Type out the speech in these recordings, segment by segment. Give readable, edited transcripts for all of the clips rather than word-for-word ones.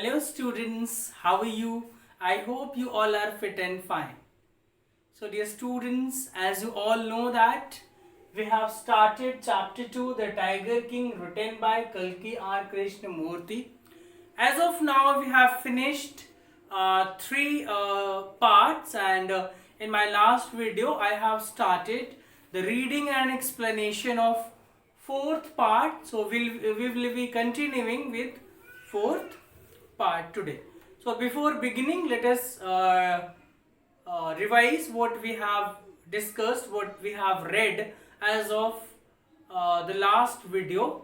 Hello students, how are you? I hope you all are fit and fine. So dear students, as you all know that we have started chapter 2, The Tiger King, written by Kalki R. Krishnamurti. As of now we have finished three parts, and in my last video I have started the reading and explanation of fourth part. So we will be continuing with fourth part today. So before beginning, let us revise what we have discussed, what we have read as of the last video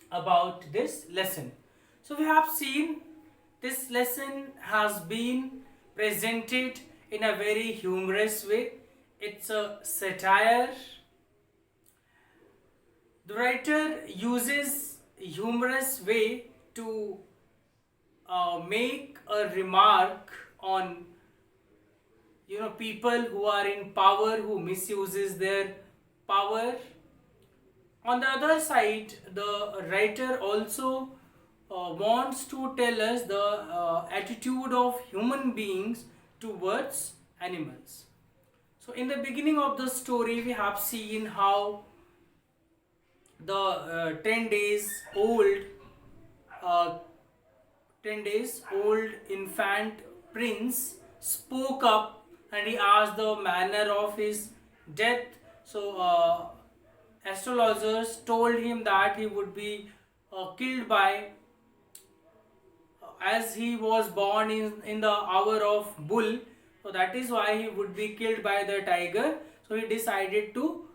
about this lesson. So we have seen this lesson has been presented in a very humorous way. It's a satire. The writer uses humorous way to make a remark on people who are in power, who misuses their power. On the other side, the writer also wants to tell us the attitude of human beings towards animals. So in the beginning of the story we have seen how the 10 days old uh, 10 days old infant prince spoke up and he asked the manner of his death. So astrologers told him that he would be killed by as he was born in the hour of bull, so that is why he would be killed by the tiger. So he decided to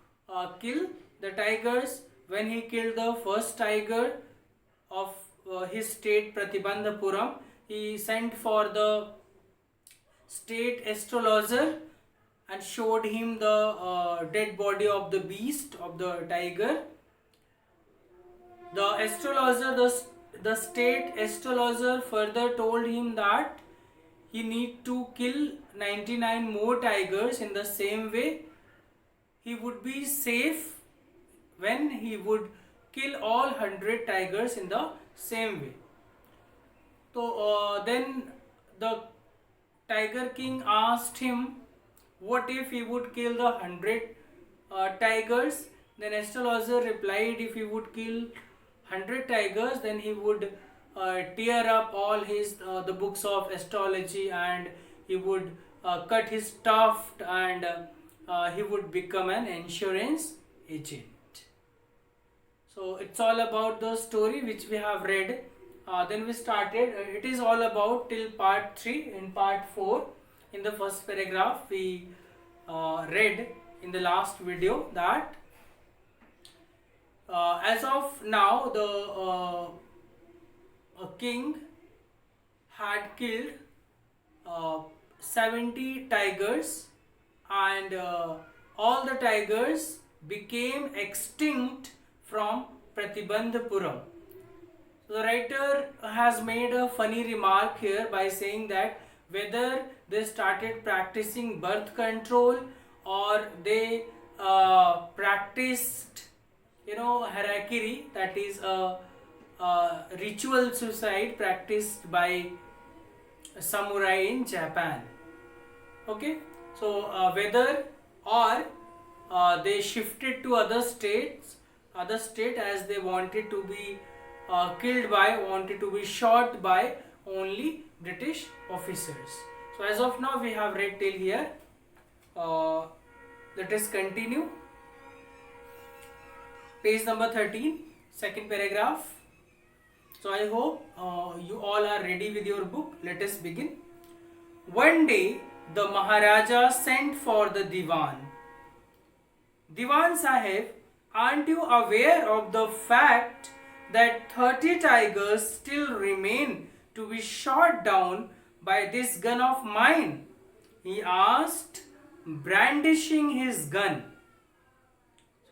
kill the tigers. When he killed the first tiger of his state Pratibandhapuram, he sent for the state astrologer and showed him the dead body of the beast, of the tiger. The state astrologer further told him that he need to kill 99 more tigers. In the same way, he would be safe when he would kill all 100 tigers in the same way. So then the Tiger King asked him, what if he would kill the 100 tigers? Then astrologer replied, if he would kill 100 tigers, then he would tear up all his the books of astrology, and he would cut his tuft, and he would become an insurance agent. So it's all about the story which we have read. Then we started. It is all about till part 3. In part 4, in the first paragraph, we read in the last video that as of now the king had killed 70 tigers, and all the tigers became extinct from Pratibandhapuram. So the writer has made a funny remark here by saying that whether they started practicing birth control or they practiced harakiri, that is a ritual suicide practiced by a samurai in Japan. Okay, so whether or they shifted to other state as they wanted to be wanted to be shot by only British officers. So as of now we have read till here. Let us continue. Page number 13, second paragraph. So I hope you all are ready with your book. Let us begin. One day the Maharaja sent for the Diwan. Diwan Sahib, aren't you aware of the fact that 30 tigers still remain to be shot down by this gun of mine? He asked, brandishing his gun.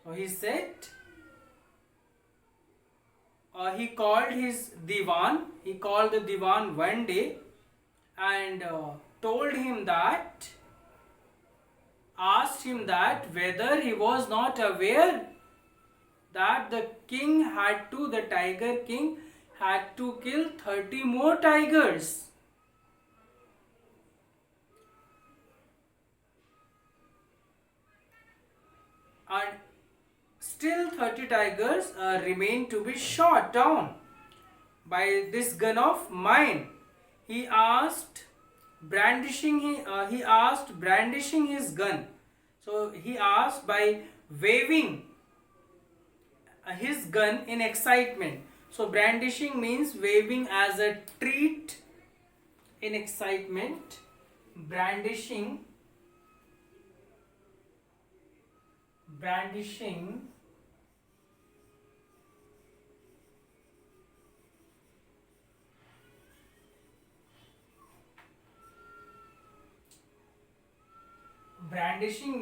So he said, he called the Diwan one day and asked him that whether he was not aware that the Tiger King had to kill 30 more tigers. And still 30 tigers remain to be shot down by this gun of mine. He asked brandishing his gun. So he asked by waving his gun in excitement. So brandishing means waving as a treat in excitement. Brandishing brandishing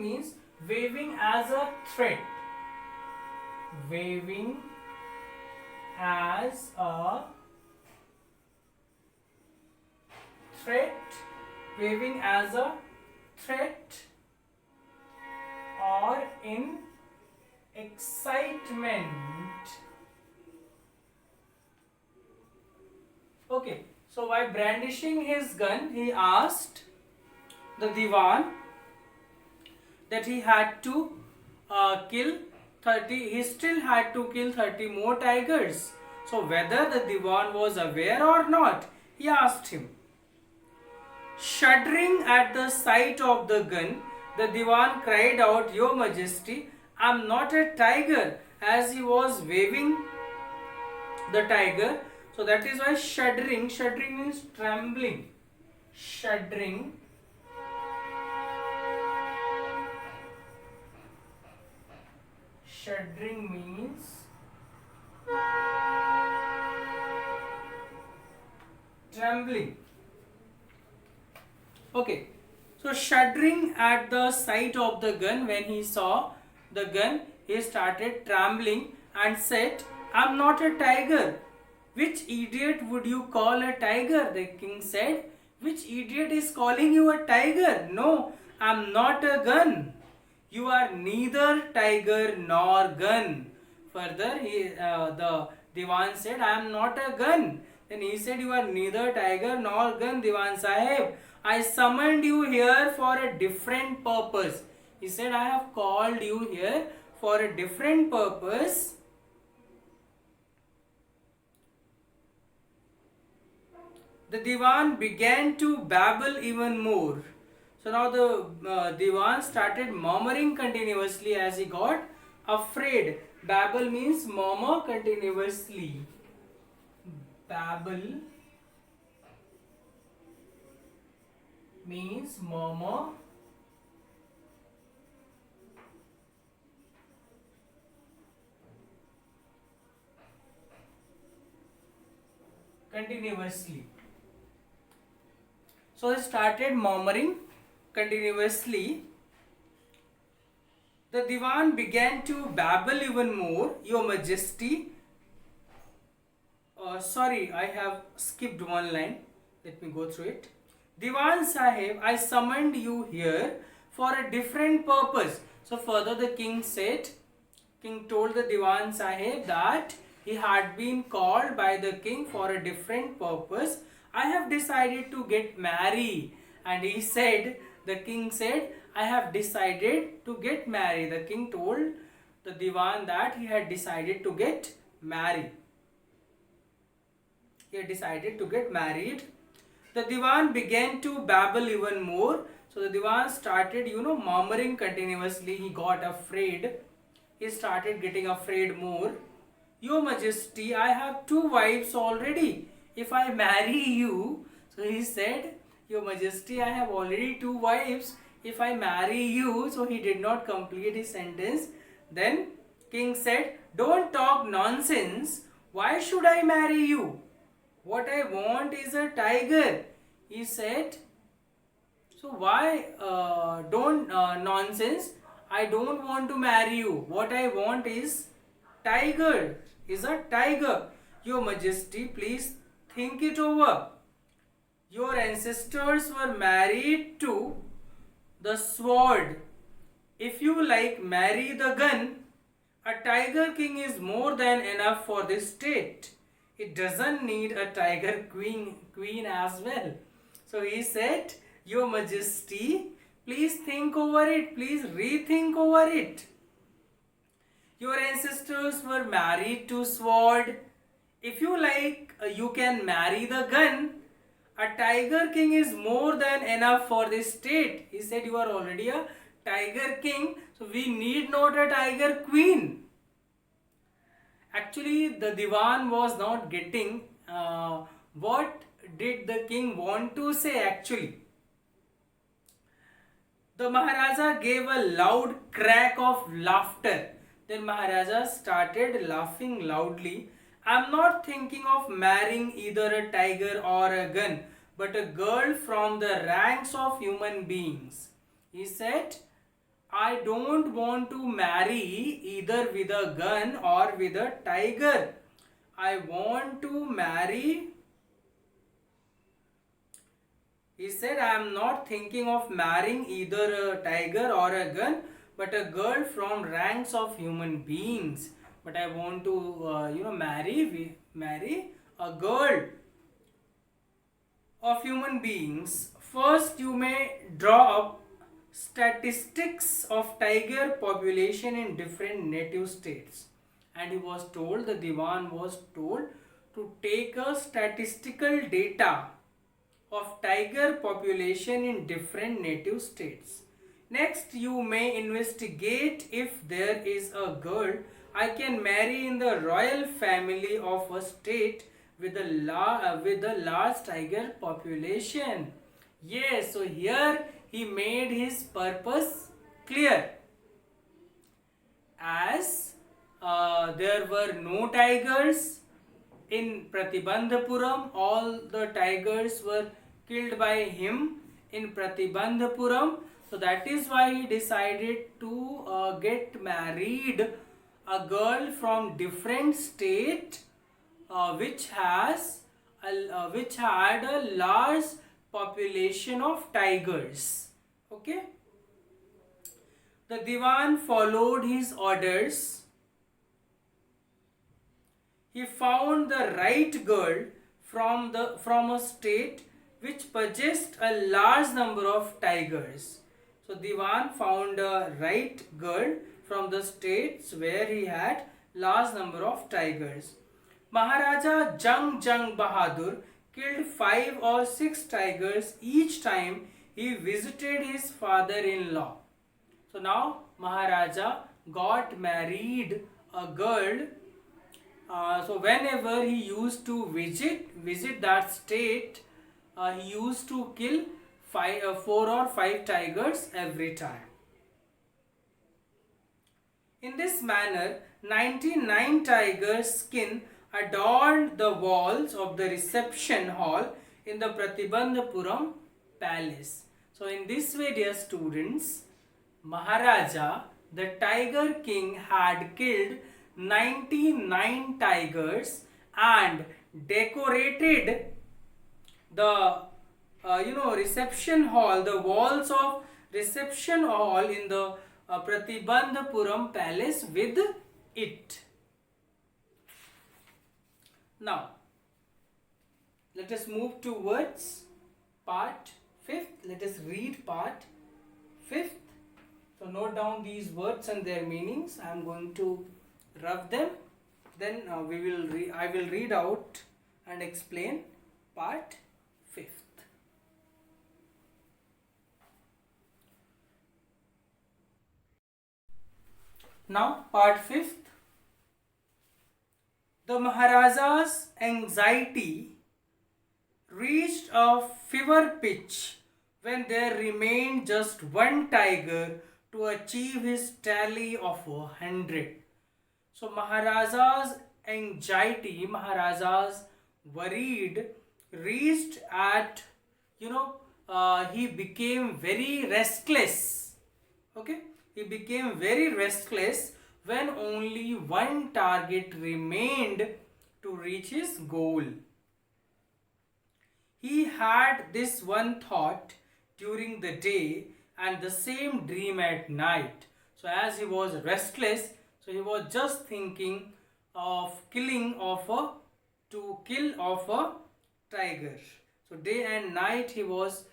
means waving as a threat. Waving as a threat. Waving as a threat or in excitement. Okay, so by brandishing his gun, he asked the Diwan that he had to kill 30, he still had to kill 30 more tigers. So whether the Diwan was aware or not, he asked him. Shuddering at the sight of the gun, the Diwan cried out, "Your Majesty, I am not a tiger," as he was waving the tiger. So that is why shuddering means trembling. Shuddering means trembling. Okay, so shuddering at the sight of the gun, when he saw the gun, he started trembling and said, "I am not a tiger." "Which idiot would you call a tiger?" the king said. "Which idiot is calling you a tiger?" "No, I am not a gun." "You are neither tiger nor gun." Further, the Diwan said, "I am not a gun." Then he said, "You are neither tiger nor gun, Diwan Sahib. I summoned you here for a different purpose." He said, "I have called you here for a different purpose." The Diwan began to babble even more. So now the Diwan started murmuring continuously as he got afraid. Babble means murmur continuously. Babble means murmur continuously. So he started murmuring continuously. The Diwan began to babble even more. "Your Majesty," sorry, I have skipped one line. Let me go through it. "Diwan Sahib, I summoned you here for a different purpose." So further the king told the Diwan Sahib that he had been called by the king for a different purpose. "I have decided to get married." And the king said, "I have decided to get married." The king told the Diwan that he had decided to get married. He had decided to get married. The Diwan began to babble even more. So the Diwan started, murmuring continuously. He got afraid. He started getting afraid more. "Your Majesty, I have 2 wives already. If I marry you," so he said, "Your Majesty, I have already 2 wives. If I marry you," so he did not complete his sentence. Then king said, "Don't talk nonsense. Why should I marry you? What I want is a tiger." He said, "So why don't nonsense? I don't want to marry you. What I want is tiger. Is a tiger. Your Majesty, please think it over. Your ancestors were married to the sword. If you marry the gun. A tiger king is more than enough for this state. it doesn't need a tiger queen as well. So he said, Your Majesty, please think over it, please rethink over it. Your ancestors were married to sword. If you like, you can marry the gun. A tiger king is more than enough for this state. He said, You are already a tiger king, so we need not a tiger queen. Actually, the Diwan was not getting what did the king want to say actually. The Maharaja gave a loud crack of laughter. Then Maharaja started laughing loudly. I'm not thinking of marrying either a tiger or a gun, but a girl from the ranks of human beings. He said, I don't want to marry either with a gun or with a tiger. I want to marry. He said, I am not thinking of marrying either a tiger or a gun, but a girl from ranks of human beings. But I want to, marry a girl of human beings. First, you may draw up statistics of tiger population in different native states. And he was told, the Diwan was told to take a statistical data of tiger population in different native states. Next, you may investigate if there is a girl I can marry in the royal family of a state with a large tiger population. Yes, so here he made his purpose clear. As there were no tigers in Pratibandhapuram, all the tigers were killed by him in Pratibandhapuram. So that is why he decided to get married a girl from different state which had a large population of tigers. Okay. The Diwan followed his orders. He found the right girl from a state which possessed a large number of tigers. So Diwan found a right girl from the states where he had large number of tigers. Maharaja Jung Bahadur killed 5 or 6 tigers each time he visited his father-in-law. So now Maharaja got married a girl. So whenever he used to visit that state, he used to kill 4 or 5 tigers every time. In this manner, 99 tigers' skin adorned the walls of the reception hall in the Pratibandhapuram palace. So in this way, dear students, Maharaja, the tiger king, had killed 99 tigers and decorated the reception hall, the walls of reception hall in the Pratibandhapuram palace with it. Now, let us move towards part 5th. Let us read part 5th. So note down these words and their meanings. I am going to rub them. Then I will read out and explain part 5th. Now part 5th. The Maharaja's anxiety reached a fever pitch when there remained just one tiger to achieve his tally of 100. So Maharaja's anxiety, Maharaja's worried reached at, he became very restless. Okay, he became very restless when only one target remained to reach his goal. He had this one thought during the day and the same dream at night. So as he was restless, so he was just thinking of killing of a to kill of a tiger. So day and night he was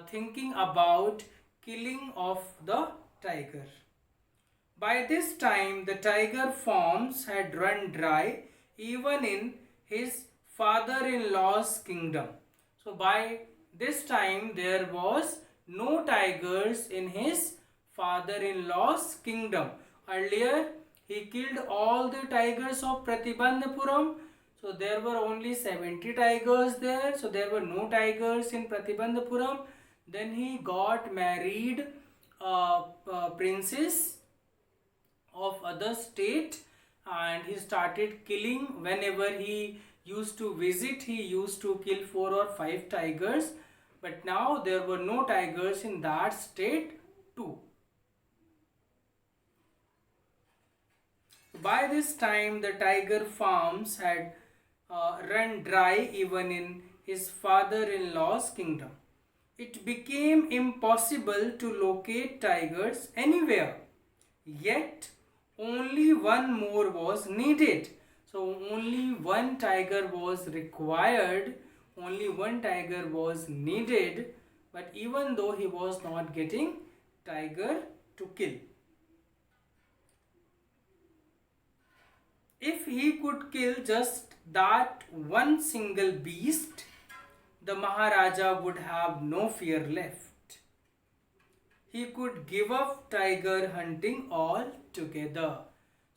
thinking about killing of the tiger. By this time the tiger farms had run dry even in his father-in-law's kingdom. So by this time there was no tigers in his father-in-law's kingdom. Earlier he killed all the tigers of Pratibandhapuram. So there were only 70 tigers there. So there were no tigers in Pratibandhapuram. Then he got married princess of other state, and he started killing. Whenever he used to visit, he used to kill 4 or 5 tigers, but now there were no tigers in that state too. By this time the tiger farms had run dry even in his father-in-law's kingdom. It became impossible to locate tigers anywhere. Yet only one more was needed. So only one tiger was required, only one tiger was needed, but even though he was not getting tiger to kill. If he could kill just that one single beast, the Maharaja would have no fear left. He could give up tiger hunting altogether.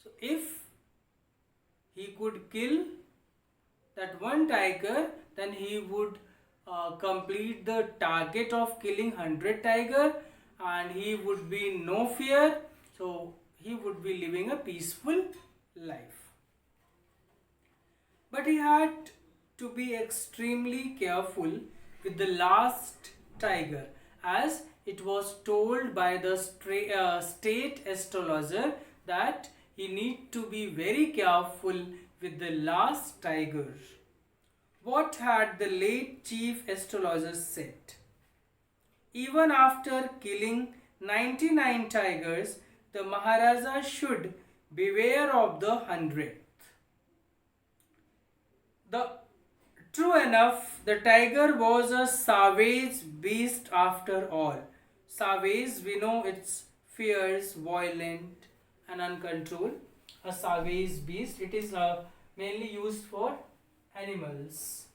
So if he could kill that one tiger, then he would complete the target of killing 100 tiger, and he would be in no fear. So he would be living a peaceful life. But he had to be extremely careful with the last tiger, as it was told by the state astrologer that he need to be very careful with the last tiger. What had the late chief astrologer said? Even after killing 99 tigers, the Maharaja should beware of the 100th. True enough, the tiger was a savage beast after all. Savage, we know it's fierce, violent, and uncontrolled. A savage beast. It is mainly used for animals.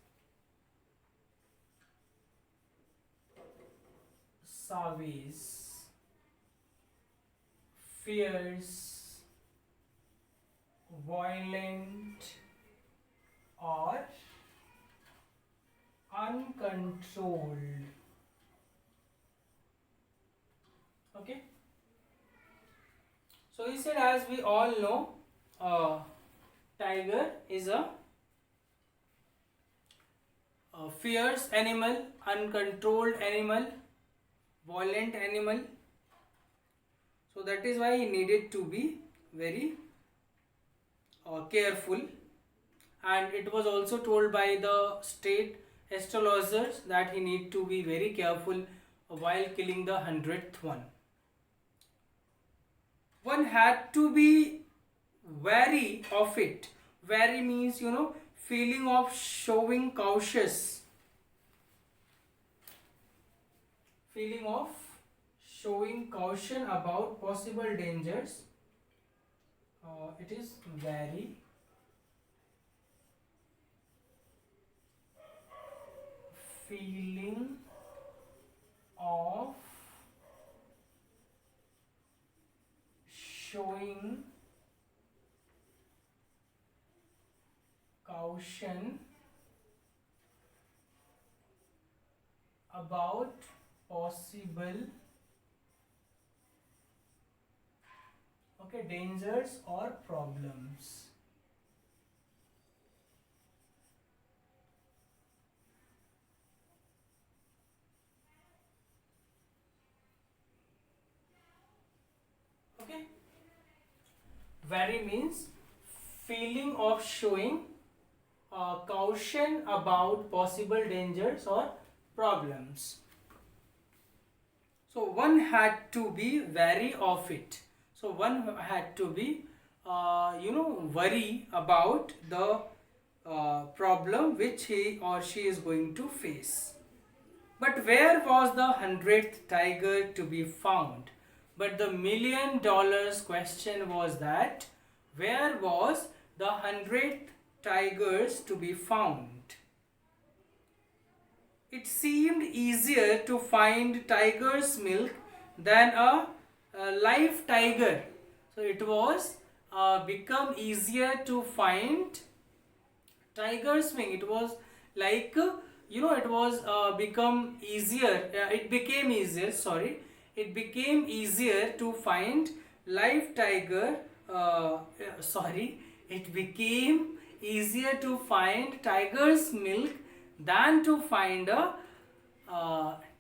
Savage, fierce, violent, or uncontrolled. Okay. So he said, as we all know, tiger is a fierce animal, uncontrolled animal, violent animal. So that is why he needed to be very careful. And it was also told by the state astrologers that he need to be very careful while killing the 100th one. One had to be wary of it. Wary means, feeling of showing cautious. Feeling of showing caution about possible dangers. It is wary. Feeling of showing caution about possible dangers or problems. Okay. Wary means feeling of showing caution about possible dangers or problems. So one had to be wary of it. So one had to be, worry about the problem which he or she is going to face. But where was the 100th tiger to be found? But the $1,000,000 question was that where was the 100th tigers to be found? It seemed easier to find tiger's milk than a live tiger. So it was become easier to find tiger's milk. It was like it was become easier. It became easier. Sorry, it became easier to find live tiger. Sorry, it became easier to find tiger's milk than to find a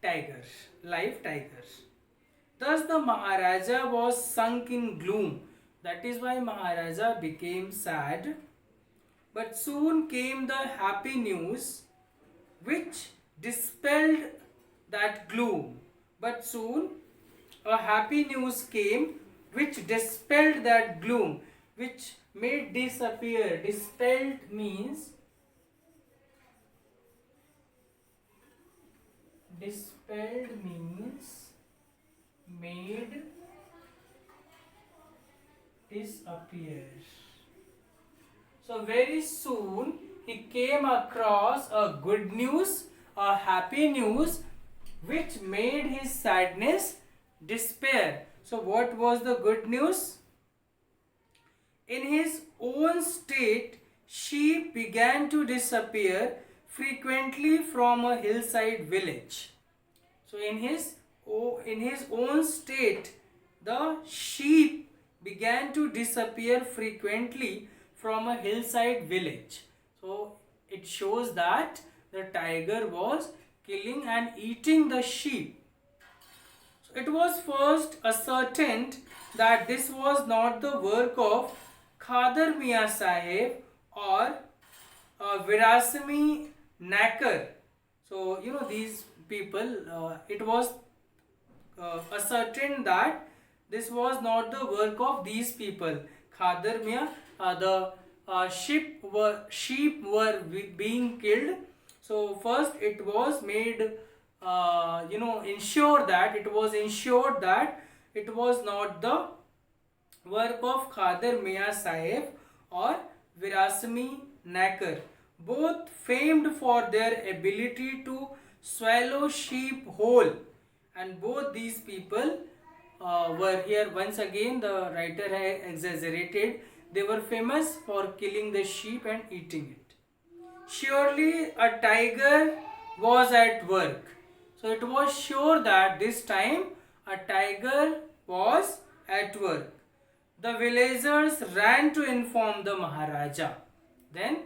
tiger, live tiger. Thus the Maharaja was sunk in gloom. That is why Maharaja became sad. But soon came the happy news which dispelled that gloom. But soon a happy news came which dispelled that gloom, which made disappear. Dispelled means made disappear. So very soon he came across a good news, a happy news, which made his sadness despair. So what was the good news? In his own state, sheep began to disappear frequently from a hillside village. So in his own state, the sheep began to disappear frequently from a hillside village. So it shows that the tiger was killing and eating the sheep. So it was first ascertained that this was not the work of Khadar Mian Sahib or Virasmi Nakar. So these people, it was ascertained that this was not the work of these people. Khadar Mian, the sheep were being killed. So first it was made, ensured that it was not the work of Khadar Mian Sahib or Virasmi Nakar, both famed for their ability to swallow sheep whole, and both these people were here. Once again, the writer has exaggerated. They were famous for killing the sheep and eating it. Surely a tiger was at work. So it was sure that this time a tiger was at work. The villagers ran to inform the Maharaja. Then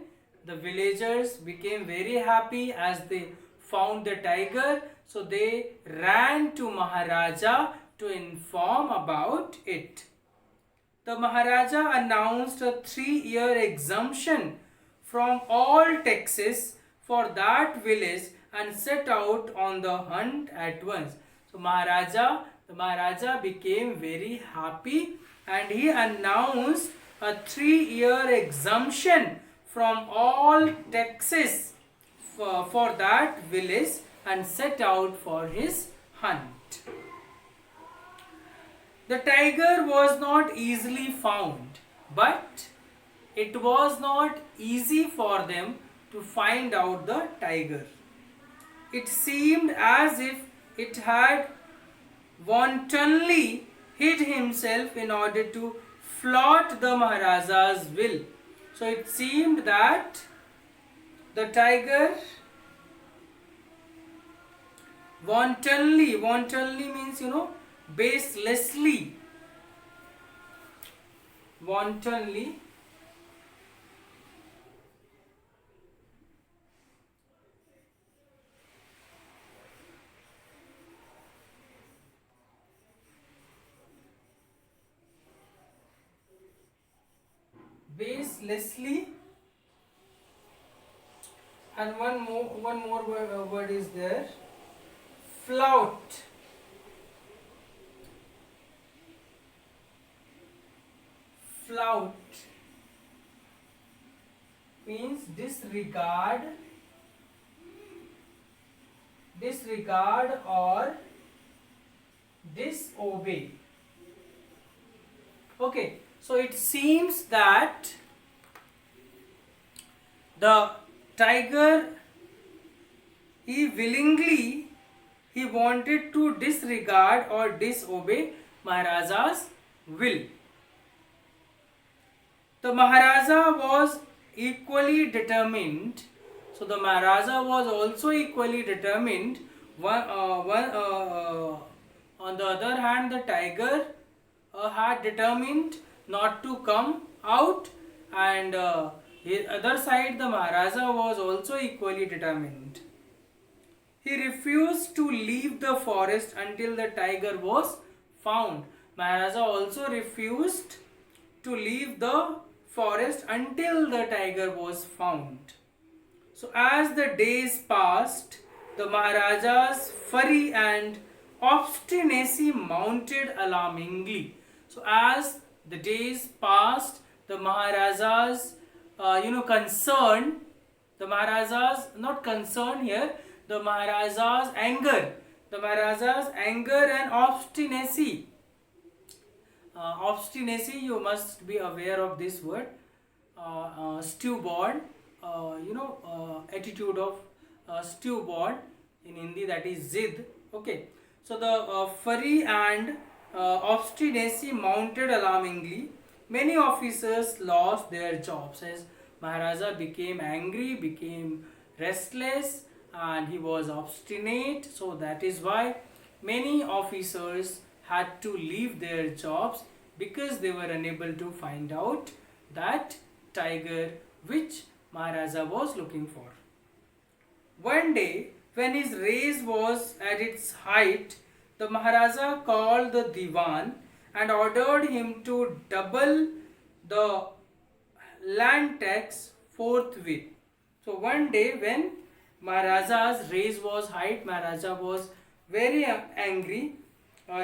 the villagers became very happy as they found the tiger. So they ran to Maharaja to inform about it. The Maharaja announced a 3-year exemption from all taxes for that village and set out on the hunt at once. So the Maharaja became very happy and he announced a 3-year exemption from all taxes for that village and set out for his hunt. The tiger was not easily found, but it was not easy for them to find out the tiger. It seemed as if it had wantonly hid himself in order to flout the Maharaja's will. So it seemed that the tiger wantonly means baselessly, wantonly and one more word is there, flout. means disregard or disobey. Okay, so it seems that the tiger, he wanted to disregard or disobey Maharaja's will. The Maharaja was equally determined. So the Maharaja was also equally determined. On the other hand, the tiger had determined not to come out, and the other side, the Maharaja was also equally determined. He refused to leave the forest until the tiger was found. Maharaja also refused to leave the forest until the tiger was found. So as the days passed, the Maharaja's fury and obstinacy mounted alarmingly. So as the days passed, the Maharaja's concern, the Maharaja's not concern here, the Maharaja's anger and obstinacy. Obstinacy, you must be aware of this word. Stewborn, attitude of stewborn in Hindi, that is zid. Okay, so the fury and obstinacy mounted alarmingly. Many officers lost their jobs as Maharaja became angry, became restless, and he was obstinate. So that is why many officers had to leave their jobs, because they were unable to find out that tiger which Maharaja was looking for. One day, when his race was at its height, the Maharaja called the Diwan and ordered him to double the land tax forthwith. So one day, when Maharaja's race was height, Maharaja was very angry.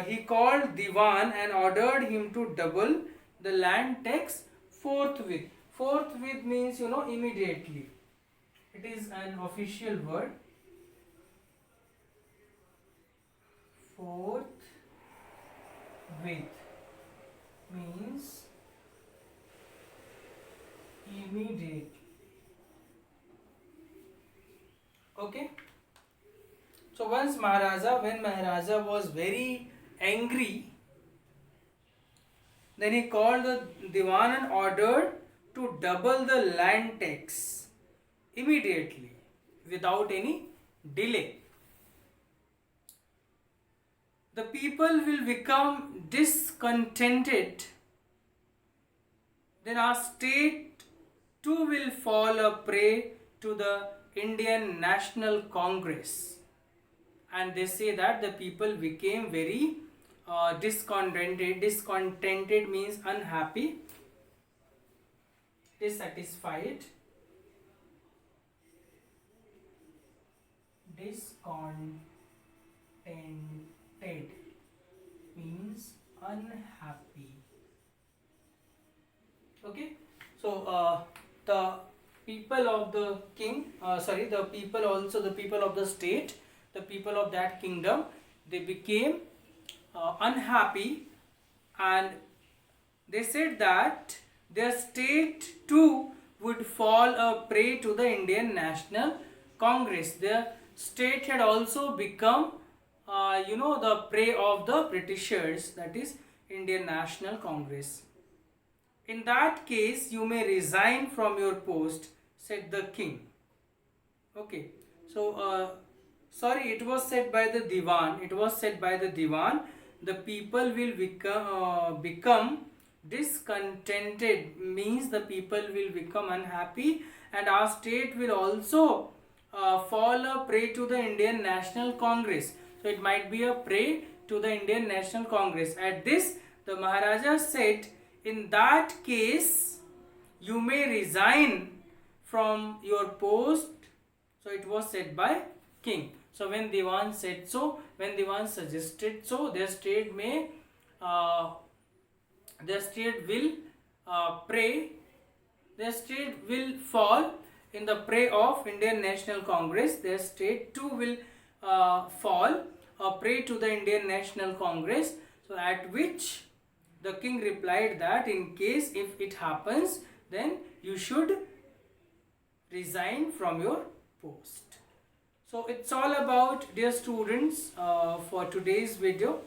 He called Diwan and ordered him to double the land tax forthwith. Forthwith means, immediately. It is an official word. Forthwith means immediately. Okay. So when Maharaja was very angry, then he called the Diwan and ordered to double the land tax immediately, without any delay. The people will become discontented, then our state too will fall a prey to the Indian National Congress. And they say that the people became very discontented. Discontented means unhappy, dissatisfied. Discontented means unhappy. Okay, so the people of the king, the people of the state, the people of that kingdom, they became unhappy, and they said that their state too would fall a prey to the Indian National Congress. Their state had also become the prey of the Britishers, that is Indian National Congress. In that case, you may resign from your post, said the king. Okay, so it was said by the Diwan. The people will become discontented, means the people will become unhappy, and our state will also fall a prey to the Indian National Congress. So it might be a prey to the Indian National Congress. At this, the Maharaja said, in that case, you may resign from your post. So it was said by king. So when Diwan said so, when Diwan suggested so, their state will pray. their state will fall in the prey of Indian National Congress. Their state too will fall a prey to the Indian National Congress. So at which the king replied that in case if it happens, then you should resign from your post. So it's all about, dear students, for today's video.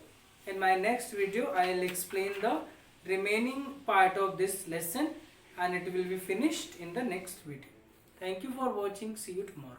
In my next video, I'll explain the remaining part of this lesson and it will be finished in the next video. Thank you for watching. See you tomorrow.